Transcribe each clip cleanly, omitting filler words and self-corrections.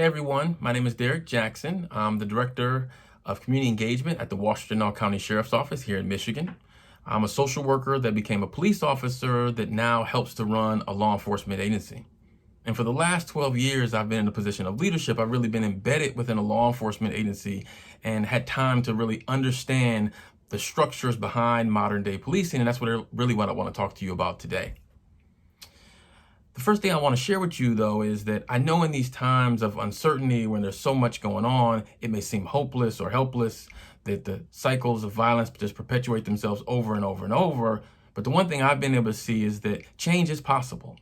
Hey everyone, my name is Derrick Jackson. I'm the Director of Community Engagement at the Washtenaw County Sheriff's Office here in Michigan. I'm a social worker that became a police officer that now helps to run a law enforcement agency. And for the last 12 years, I've been in a position of leadership. I've really been embedded within a law enforcement agency and had time to really understand the structures behind modern day policing. And that's what I want to talk to you about today. The first thing I want to share with you, though, is that I know in these times of uncertainty, when there's so much going on, it may seem hopeless or helpless, that the cycles of violence just perpetuate themselves over and over and over. But the one thing I've been able to see is that change is possible.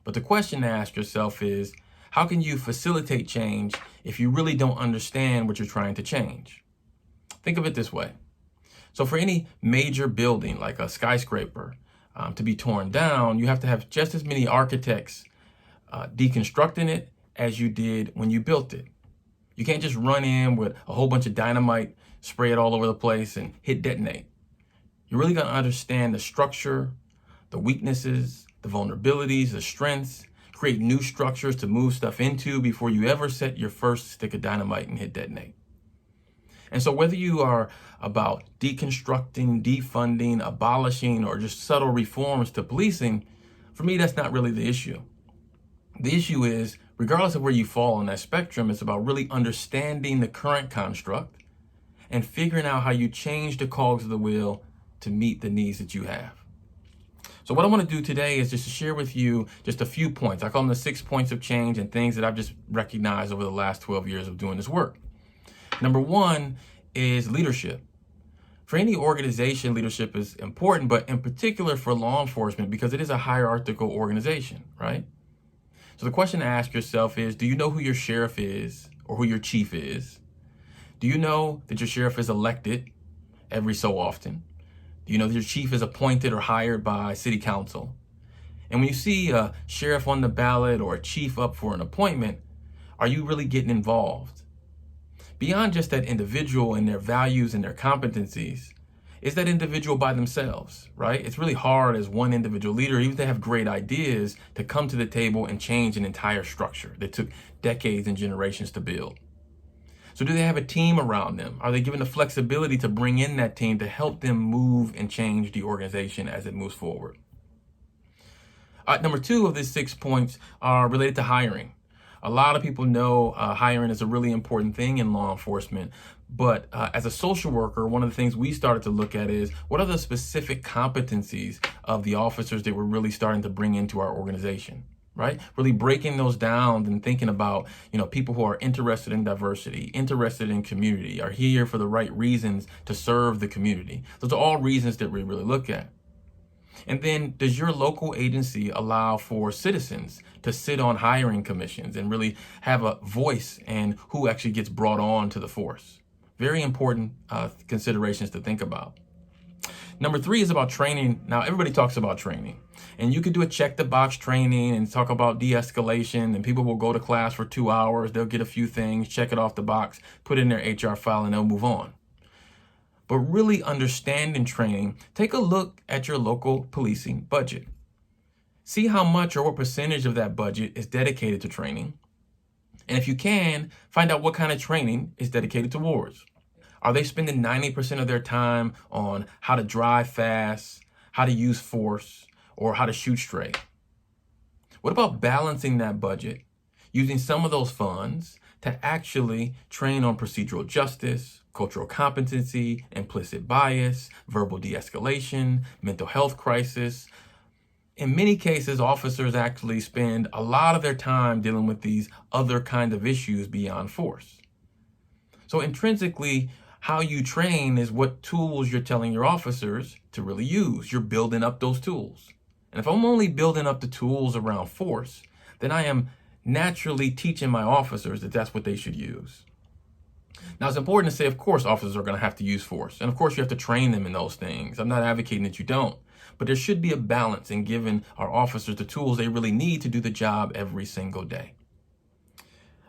But the question to ask yourself is, how can you facilitate change if you really don't understand what you're trying to change? Think of it this way. So for any major building, like a skyscraper, to be torn down, you have to have just as many architects deconstructing it as you did when you built it. You can't just run in with a whole bunch of dynamite, spray it all over the place, and hit detonate. You're really going to understand the structure, the weaknesses, the vulnerabilities, the strengths, create new structures to move stuff into before you ever set your first stick of dynamite and hit detonate. And so whether you are about deconstructing, defunding, abolishing, or just subtle reforms to policing, for me, that's not really the issue. The issue is, regardless of where you fall on that spectrum, it's about really understanding the current construct and figuring out how you change the cogs of the wheel to meet the needs that you have. So what I want to do today is just to share with you just a few points. I call them the 6 points of change and things that I've just recognized over the last 12 years of doing this work. Number one is leadership. For any organization, leadership is important, but in particular for law enforcement, because it is a hierarchical organization, right? So the question to ask yourself is, do you know who your sheriff is or who your chief is? Do you know that your sheriff is elected every so often? Do you know that your chief is appointed or hired by city council? And when you see a sheriff on the ballot or a chief up for an appointment, are you really getting involved? Beyond just that individual and their values and their competencies, is that individual by themselves, right? It's really hard as one individual leader, even if they have great ideas, to come to the table and change an entire structure that took decades and generations to build. So do they have a team around them? Are they given the flexibility to bring in that team to help them move and change the organization as it moves forward? Number two of these 6 points are related to hiring. A lot of people know hiring is a really important thing in law enforcement, but as a social worker, one of the things we started to look at is, what are the specific competencies of the officers that we're really starting to bring into our organization, right? Really breaking those down and thinking about, people who are interested in diversity, interested in community, are here for the right reasons to serve the community. Those are all reasons that we really look at. And then, does your local agency allow for citizens to sit on hiring commissions and really have a voice in who actually gets brought on to the force? Very important considerations to think about. Number three is about training. Now, everybody talks about training, and you could do a check the box training and talk about de-escalation, and people will go to class for 2 hours. They'll get a few things, check it off the box, put it in their HR file, and they'll move on. But really understanding training, take a look at your local policing budget. See how much or what percentage of that budget is dedicated to training. And if you can, find out what kind of training is dedicated towards. Are they spending 90% of their time on how to drive fast, how to use force, or how to shoot straight? What about balancing that budget, using some of those funds to actually train on procedural justice, cultural competency, implicit bias, verbal de-escalation, mental health crisis? In many cases, officers actually spend a lot of their time dealing with these other kind of issues beyond force. So intrinsically, how you train is what tools you're telling your officers to really use. You're building up those tools. And if I'm only building up the tools around force, then I am naturally teaching my officers that that's what they should use. Now, it's important to say, of course, officers are going to have to use force. And of course, you have to train them in those things. I'm not advocating that you don't. But there should be a balance in giving our officers the tools they really need to do the job every single day.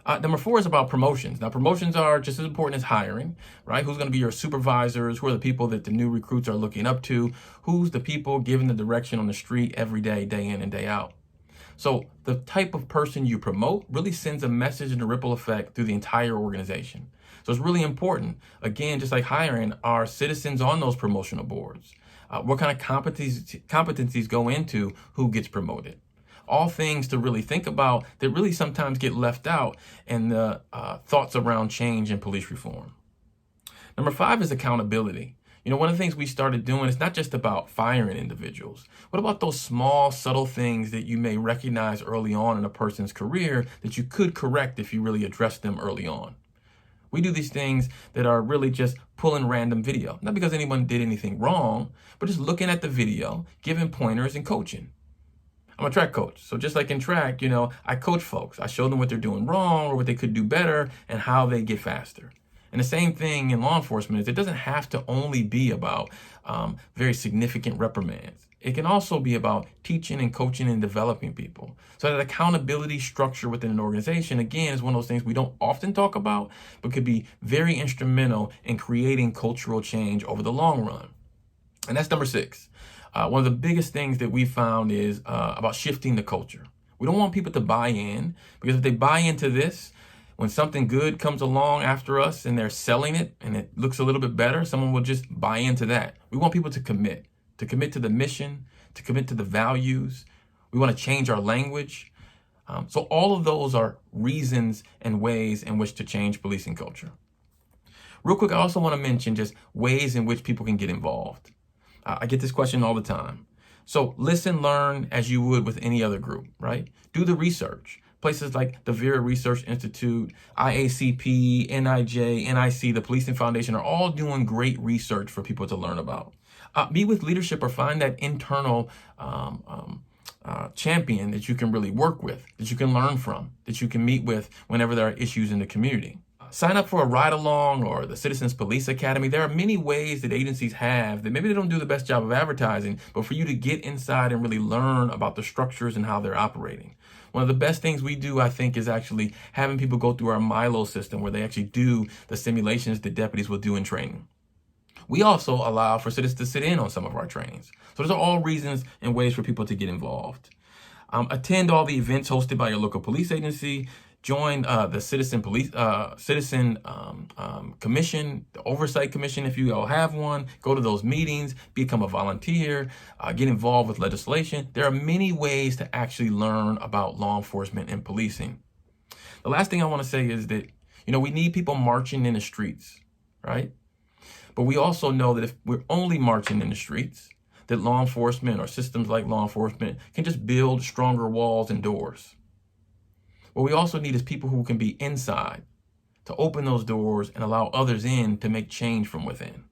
Number four is about promotions. Now, promotions are just as important as hiring, right? Who's going to be your supervisors? Who are the people that the new recruits are looking up to? Who's the people giving the direction on the street every day, day in and day out? So the type of person you promote really sends a message and a ripple effect through the entire organization. So it's really important, again, just like hiring, our citizens on those promotional boards. What kind of competencies go into who gets promoted? All things to really think about that really sometimes get left out in the thoughts around change and police reform. Number 5 is accountability. One of the things we started doing is not just about firing individuals. What about those small, subtle things that you may recognize early on in a person's career that you could correct if you really address them early on? We do these things that are really just pulling random video, not because anyone did anything wrong, but just looking at the video, giving pointers and coaching. I'm a track coach. So just like in track, I coach folks. I show them what they're doing wrong or what they could do better and how they get faster. And the same thing in law enforcement is it doesn't have to only be about very significant reprimands. It can also be about teaching and coaching and developing people. So that accountability structure within an organization, again, is one of those things we don't often talk about, but could be very instrumental in creating cultural change over the long run. And that's number 6. One of the biggest things that we found is about shifting the culture. We don't want people to buy in, because if they buy into this, when something good comes along after us and they're selling it and it looks a little bit better, someone will just buy into that. We want people to commit to the mission, to commit to the values. We want to change our language. So all of those are reasons and ways in which to change policing culture. Real quick, I also want to mention just ways in which people can get involved. I get this question all the time. So listen, learn as you would with any other group, right? Do the research. Places like the Vera Research Institute, IACP, NIJ, NIC, the Policing Foundation are all doing great research for people to learn about. Meet with leadership or find that internal champion that you can really work with, that you can learn from, that you can meet with whenever there are issues in the community. Sign up for a ride-along or the Citizens Police Academy. There are many ways that agencies have that maybe they don't do the best job of advertising, but for you to get inside and really learn about the structures and how they're operating. One of the best things we do, I think, is actually having people go through our Milo system where they actually do the simulations that deputies will do in training. We also allow for citizens to sit in on some of our trainings. So those are all reasons and ways for people to get involved. Attend all the events hosted by your local police agency. Join the Citizen Commission, the Oversight Commission if you all have one. Go to those meetings, become a volunteer, get involved with legislation. There are many ways to actually learn about law enforcement and policing. The last thing I want to say is that, we need people marching in the streets, right? But we also know that if we're only marching in the streets, that law enforcement or systems like law enforcement can just build stronger walls and doors. What we also need is people who can be inside to open those doors and allow others in to make change from within.